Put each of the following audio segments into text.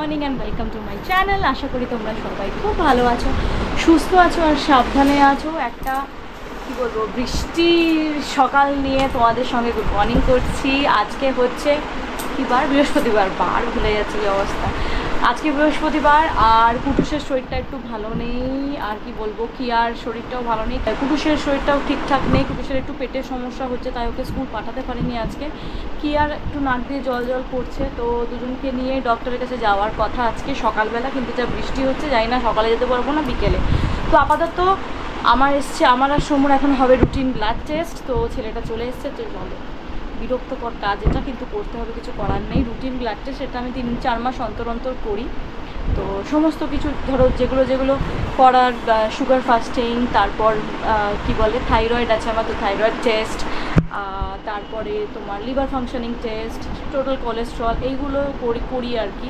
Morning and welcome to my channel. আশা করি তোমরা সবাই খুব ভালো আছো, সুস্থ আছো আর সাবধানে আছো। একটা কী বলবো, বৃষ্টির সকাল নিয়ে তোমাদের সঙ্গে গুড মর্নিং করছি। আজকে হচ্ছে কী বার? বৃহস্পতিবার। বার ভুলে যাচ্ছি এই অবস্থা। আজকে বৃহস্পতিবার আর কুটুসের শরীরটা একটু ভালো নেই। আর কি বলবো, কি আর শরীরটাও ভালো নেই, কুটুসের শরীরটাও ঠিকঠাক নেই। কুটুসের একটু পেটের সমস্যা হচ্ছে, তাই ওকে স্কুল পাঠাতে পারিনি আজকে। কি আর একটু নাক দিয়ে জল জল করছে, তো দুজনকে নিয়ে ডক্টরের কাছে যাওয়ার কথা আজকে সকালবেলা, কিন্তু যা বৃষ্টি হচ্ছে জানি না সকালে যেতে পারবো না বিকেলে। তো আপাতত আমার আর সোমবার এখন হবে রুটিন ব্লাড টেস্ট। তো ছেলেটা চলে এসছে, তো চলো, বিরক্তকর কাজ এটা, কিন্তু করতে হবে, কিছু করার নেই। রুটিন ব্লাড টেস্ট এটা আমি 3-4 মাস অন্তর অন্তর করি। তো সমস্ত কিছু ধরো যেগুলো করার, সুগার ফাস্টিং, তারপর কি বলে থাইরয়েড আছে আমার, তো থাইরয়েড টেস্ট, তারপরে তোমার liver functioning test, total cholesterol, এইগুলো করি আর কি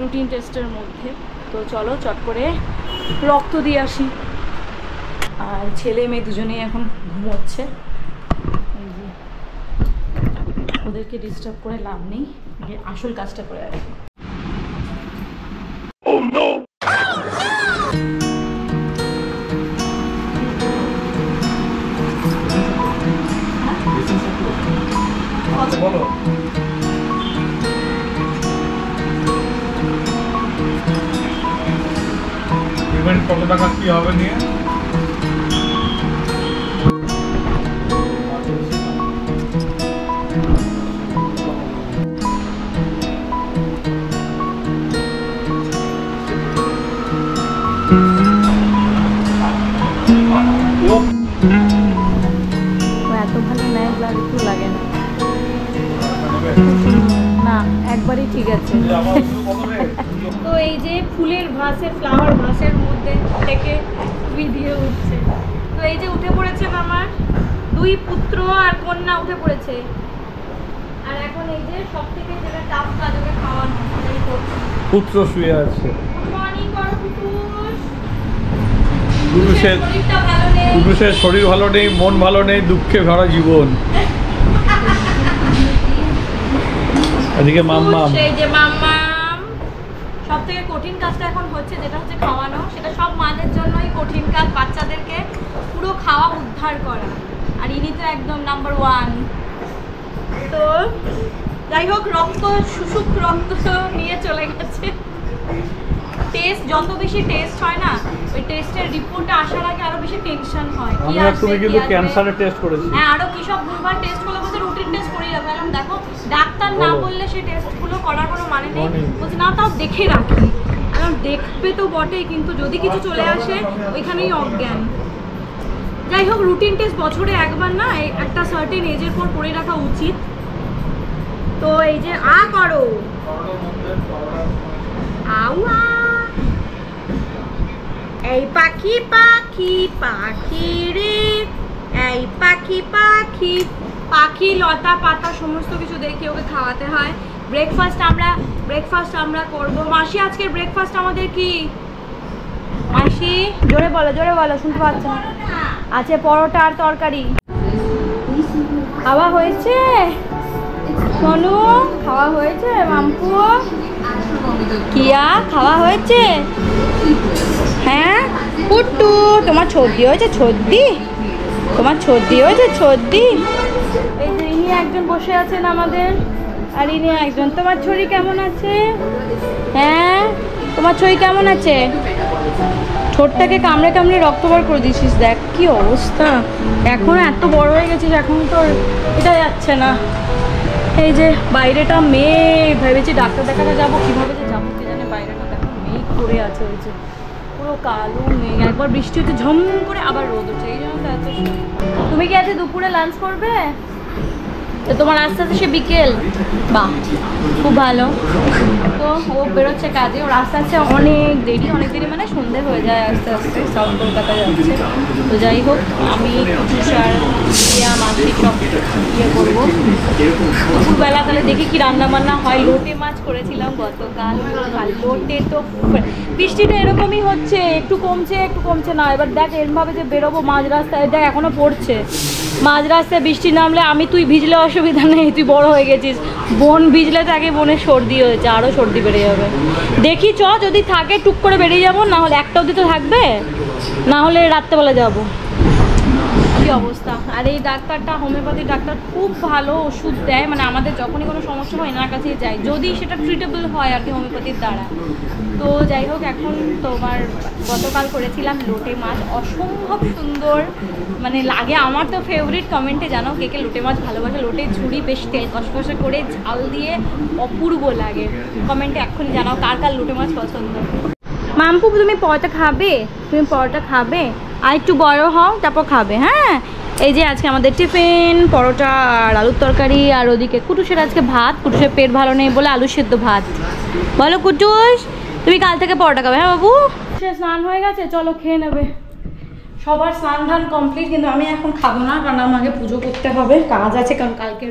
রুটিন টেস্টের মধ্যে। তো চলো চট করে রক্ত দিয়ে আসি। আর ছেলে মেয়ে দুজনেই এখন ঘুমোচ্ছে, ওদেরকে ডিস্টার্ব করে লাভ নেই, আসল কাজটা করে আর কি। বলো পেমেন্ট কত টাকা কি হবে নিয়ে? এত ভালো নেয় একটু লাগে না, না একবারই ঠিক আছে। তো এই যে ফুলের ভাসে, ফ্লাওয়ার ভাসের মধ্যে থেকে ভিডিও উঠছে। তো এই যে উঠে পড়েছেন আমার 2 পুত্র আর কন্যা উঠে পড়েছে। আর এখন এই যে সব থেকে যেটা টাফ কাজ, ওকে খাওয়ানো। পুত্র শুয়ে আছে। গুড মর্নিং করো কুকুর। পুরুষের শরীর ভালো নেই, মন ভালো নেই, দুঃখে ভরা জীবন। এদিকে মাম্মাম, সেই যে মাম্মাম। সব থেকে কঠিন কাজটা এখন হচ্ছে, যেটা হচ্ছে খাওয়ানো। সেটা সব মাদের জন্যই কঠিন কাজ, বাচ্চাদেরকে পুরো খাওয়া উদ্ধার করা। আর ইনি তো একদম নাম্বার 1। তো যাই হোক, রক্ত শুশুক রক্ত নিয়ে চলে গেছে। টেস্ট যত বেশি টেস্ট হয় না, ওই টেস্টের রিপোর্টটা আসার আগে আরো বেশি টেনশন হয়। কি আর তুমি কিন্তু ক্যান্সারের টেস্ট করেছি। হ্যাঁ, আরো কি সব ভুলভাল টেস্ট গুলো বলতে রুটিন টেস্ট করেই রাখো। এখন দেখো ডাক্তার না বললে সেই টেস্টগুলো করার কোনো মানে নেই। বলছে না, তাও দেখে রাখি। এখন দেখবে তো বটেই, কিন্তু যদি কিছু চলে আসে ওইখানেই অজ্ঞান। যাই হোক, রুটিন টেস্ট বছরে একবার না, একটা সার্টেন এজের পর করে রাখা উচিত। তো এই যে করো আউয়া, এই পাখি পাখি পাখি রে, এই পাখি পাখি পাখি, লতা পাতা সমস্ত কিছু দেখে ওকে খাওয়াতে হয়। ব্রেকফাস্ট আমরা করবো। মাসি, আজকের ব্রেকফাস্ট আমাদের কি? মাসি জোরে বলো, শুনতে পাচ্ছ না? আছে পরোটা আর তরকারি। খাওয়া হয়েছে সোনু? খাওয়া হয়েছে মাম্পু? কিয়া খাওয়া হয়েছে? হ্যাঁ পুট্টু, তোমার সর্দি হয়েছে? তোমার সর্দি হয়েছে? এই যে ইনি একজন বসে আছেন আমাদের, আর ইনি একজন। তোমার শরীর কেমন আছে? হ্যাঁ, তোমার শরীর কেমন আছে? ঠোঁটটাকে কামড়ে কামড়ে রক্ত বার করে দিছিস, দেখ কি অবস্থা। এখন এত বড় হয়ে গেছিস, এখন তোর এটা যাচ্ছে না। এই যে বাইরেটা মেঘ, ভেবেছি ডাক্তার দেখাতে যাবো, কীভাবে যে যাবো কে জানে। বাইরেটা দেখো মেঘ করে আছে, ওই যে পুরো কালো মেঘ। একবার বৃষ্টি হচ্ছে ঝম করে, আবার রোদ উঠছে, এই জন্য তো এত। তুমি কি আজকে দুপুরে লাঞ্চ করবে? তো তোমার আস্তে আস্তে সে বিকেল, বাহ খুব ভালো। তো ও বেরোচ্ছে কাজে, ওর আস্তে আস্তে অনেক দেরি মানে সন্ধে হয়ে যায় আস্তে আস্তে। সাউথ কলকাতা যাচ্ছে। তো যাই হোক, আমি তুষার মাসি সব করবো। দুপুরবেলা তাহলে দেখি কি রান্না বান্না হয়। লোটে মাছ করেছিলাম গতকাল। লোটে তো বৃষ্টিটা এরকমই হচ্ছে, একটু কমছে না। এবার দেখ এরমভাবে যে বেরোবো মাঝ রাস্তায়, দেখ এখনো পড়ছে। মাঝ রাস্তায় বৃষ্টি নামলে আমি তুই ভিজলে অসুবিধা নেই, তুই বড় হয়ে গেছিস। বোন ভিজলে তাকে বোনের সর্দি হয়েছে, আরও সর্দি বেড়ে যাবে। দেখি চ, যদি থাকে টুক করে বেরিয়ে যাবো, না হলে একটা অবধি তো থাকবে, না হলে রাত্রেবেলা যাবো। কি অবস্থা। আর এই ডাক্তারটা হোমিওপ্যাথি ডাক্তার, খুব ভালো ওষুধ দেয়, মানে আমাদের যখনই কোনো সমস্যা হয় এনার কাছেই যাই, যদি সেটা ট্রিটেবল হয় আর কি হোমিওপ্যাথির দ্বারা। তো যাই হোক, এখন তোমার গতকাল করেছিলাম লোটে মাছ, অসম্ভব সুন্দর মানে লাগে। আমার তো ফেভারিট, কমেন্টে জানাও কে কে লোটে মাছ ভালোবাসে। লোটে ঝুড়ি বেশ তেল কষকষে করে ঝাল দিয়ে অপূর্ব লাগে, কমেন্টে এক্ষুনি জানাও কার কার লোটে মাছ পছন্দ। মাম্পু তুমি পরোটা খাবে? তুমি পরোটা খাবে? আর একটু বড় হও তারপর খাবে। হ্যাঁ, এই যে আজকে আমাদের টিফিন পরোটা আর আলুর তরকারি, আর ওদিকে কুটুসের আজকে ভাত, কুটুসের পেট ভালো নেই বলে আলু সেদ্ধ ভাত। বলো কুটুস, তুমি কাল থেকে পরোটা খাবে? হ্যাঁ বাবু। সে স্নান হয়ে গেছে, চলো খেয়ে নেবে। সবার স্নান ধান কমপ্লিট, কিন্তু আমি এখন খাবো না, কারণ আমাকে পুজো করতে হবে, কাজ আছে, কারণ কালকে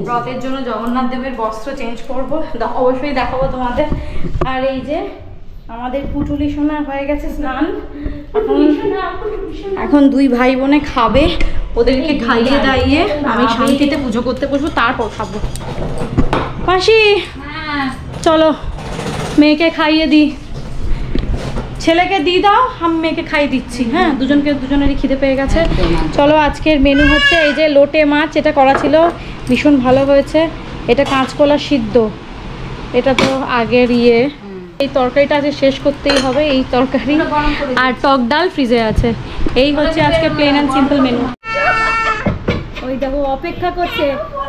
রথের জন্য জগন্নাথ দেবের বস্ত্র চেঞ্জ করবো, অবশ্যই দেখাবো তোমাদের। আর এই যে আমাদের পুটুলি সোনা হয়ে গেছে স্নান, এখন দুই ভাই বোনে খাবে, ওদেরকে খাইয়ে দাইয়ে আমি শান্তিতে পুজো করতে বসবো, তারপর খাবো। মাসি চলো মেয়েকে খাইয়ে দিই, ছেলেকে দিয়ে দাও, আমি মেয়েকে খাইয়ে দিচ্ছি। হ্যাঁ, দুজনেরই খিদে পেয়ে গেছে। চলো, আজকের মেনু হচ্ছে এই যে লোটে মাছ, এটা করা ছিল, ভীষণ ভালো হয়েছে। এটা কাঁচকলা সিদ্ধ, এটা তো আগের এই তরকারিটা আজকে শেষ করতেই হবে, এই তরকারি আর টক ডাল ফ্রিজে আছে। এই হচ্ছে আজকে প্লেন অ্যান্ড সিম্পল মেনু। ওই দেখো অপেক্ষা করছে,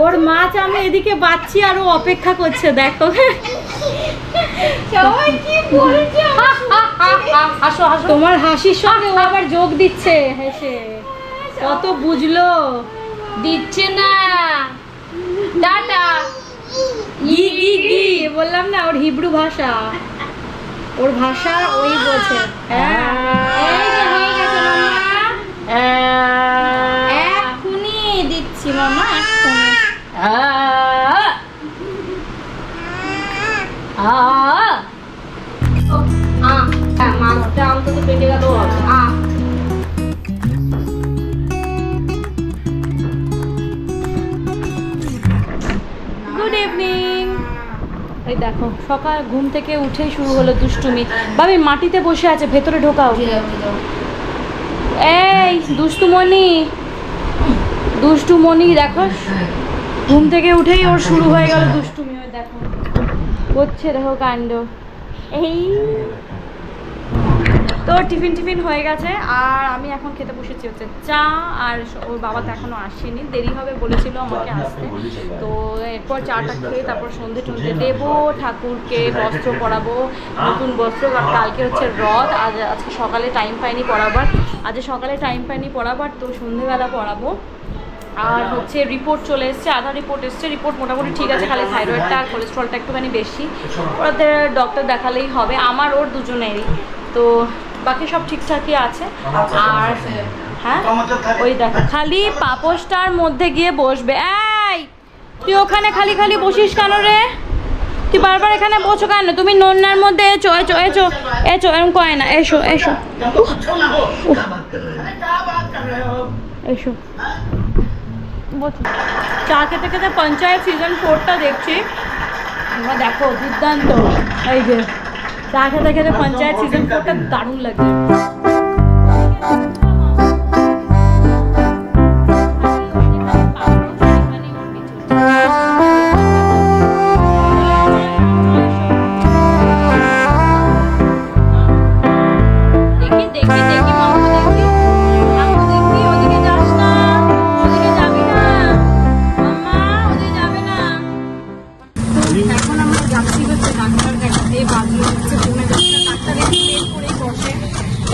ওর মাছ আমি এদিকে বাচ্ছি আর ও অপেক্ষা করছে, দেখো। তোমার হাসির সঙ্গে ও আবার যোগ দিচ্ছে হেসে, কত বুঝলো। দিচ্ছে না টাটা বললাম না, ওর হিব্রু ভাষা, ওর ভাষা ওই বোঝে। এক্ষুনি দিচ্ছি মামা, এক্ষুনি। মাছটা অন্তত পেটে গেল। Good evening. এই দেখো সকাল ঘুম থেকে উঠেই শুরু হলো দুষ্টুমি। ভাবি মাটিতে বসে আছে, ভেতরে ঢোকাও। এই দুষ্টুমণি দেখো, ঘুম থেকে উঠেই ওর শুরু হয়ে গেল দুষ্টুমি। ওই দেখো করছে, দেখো কাণ্ড। এই তো টিফিন হয়ে গেছে, আর আমি এখন খেতে বসেছি হচ্ছে চা, আর ওর বাবা তো এখনো আসেনি, দেরি হবে বলেছিল আমাকে আসতে। তো এরপর চাটা খেয়ে তারপর সন্ধে টন্ধে দেবো, ঠাকুরকে বস্ত্র পরাবো, নতুন বস্ত্র, কারণ কালকে হচ্ছে রথ। আজকে সকালে টাইম পাইনি পড়াবার, তো সন্ধেবেলা পড়াবো। আর হচ্ছে রিপোর্ট চলে এসছে, আধা রিপোর্ট এসছে, রিপোর্ট মোটামুটি ঠিক আছে, খালি থাইরয়েডটা আর কোলেস্ট্রলটা একটুখানি বেশি, ওদের ডক্টর দেখালেই হবে, আমার ওর দুজনেরই। তো বাকি সব ঠিকঠাকই আছে। আর হ্যাঁ, ওই দেখো খালি পাপোশটার মধ্যে গিয়ে বসবে। এই তুই ওখানে খালি বসিস কেন রে? তুই বারবার এখানে বসো কেন? তুমি নন্নার মধ্যে এসো, এরকম করে না, এসো চা খেতে খেতে পঞ্চায়েত সিজন 4টা দেখছি। তোমরা দেখো, দুর্দান্ত। এই যে চা খেতে খেতে পঞ্চায়েত সিজন 4টা দারুণ লাগে।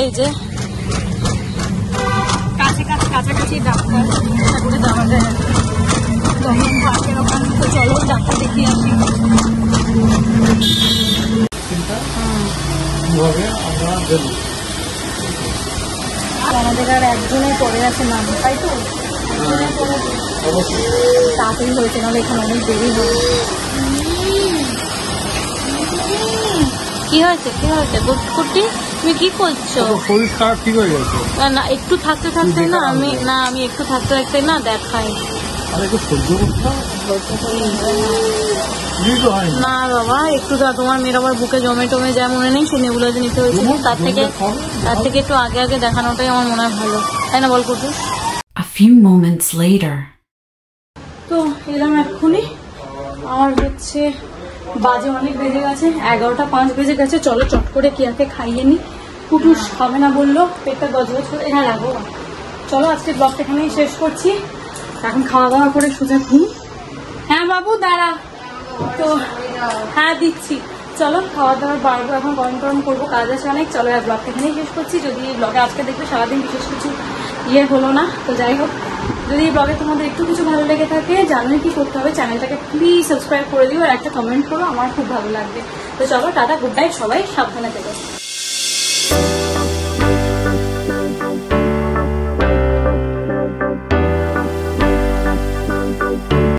এই যে কাছাকাছি ডাক্তার, চেষ্টা করে যাওয়া যায় তখন পার্কের ওখানে। তো চলো ডাক্তার দেখিয়ে আসি। আমাদের আর একজনের পরে আছে নাম, তাই তো তাড়াতাড়ি হয়েছে, নাহলে এখানে অনেক দেরি হবে। কি হয়েছে কুটকুটি তুমি কি করছো? শরীর খারাপ ঠিক হয়ে গেছে। না একটু থাকতে থাকতে না আমি একটু থাকতে থাকতে না দেখাই। আরে একটু সহ্য করতে না বাবা একটু তোমার মেয়ের আবার বুকে জমে টমে যায় মনে নেই, সেই নেবুলাইজার নিতে হয়েছিল, তার থেকে একটু আগে আগে দেখানোটাই আমার মনে হয় ভালো, তাই না বল কুটু? A few moments later. তো এলাম এক্ষুনি, আমার হচ্ছে বাজে অনেক বেজে গেছে, 11:05 বেজে গেছে। চলো চট করে কিয়াকে খাইয়ে নি, কুটুস খাবে না বললো, পেটটা গজগজ করে এখানে রাখবো। চলো আজকে ব্লগটা এখানেই শেষ করছি, এখন খাওয়া দাওয়া করে সোজা ঘুম। হ্যাঁ বাবু দাঁড়া, তো হ্যাঁ দিচ্ছি। চলো খাওয়া দাওয়ার বাড়বো, এখন গরম গরম করবো, কাজ আছে অনেক। চলো আর ব্লগটা এখানেই শেষ করছি। যদি এই ব্লগে আজকে দেখবে সারাদিন বিশেষ কিছু হলো না, তো যাই হোক, যদি এই ব্লগে তোমাদের একটু কিছু ভালো লেগে থাকে, জানোই কি করতে হবে, চ্যানেলটাকে প্লিজ সাবস্ক্রাইব করে দিও আর একটা কমেন্ট করো, আমার খুব ভালো লাগবে। তো চলো টাটা, গুড নাইট, সবাই সাবধানে থেকো।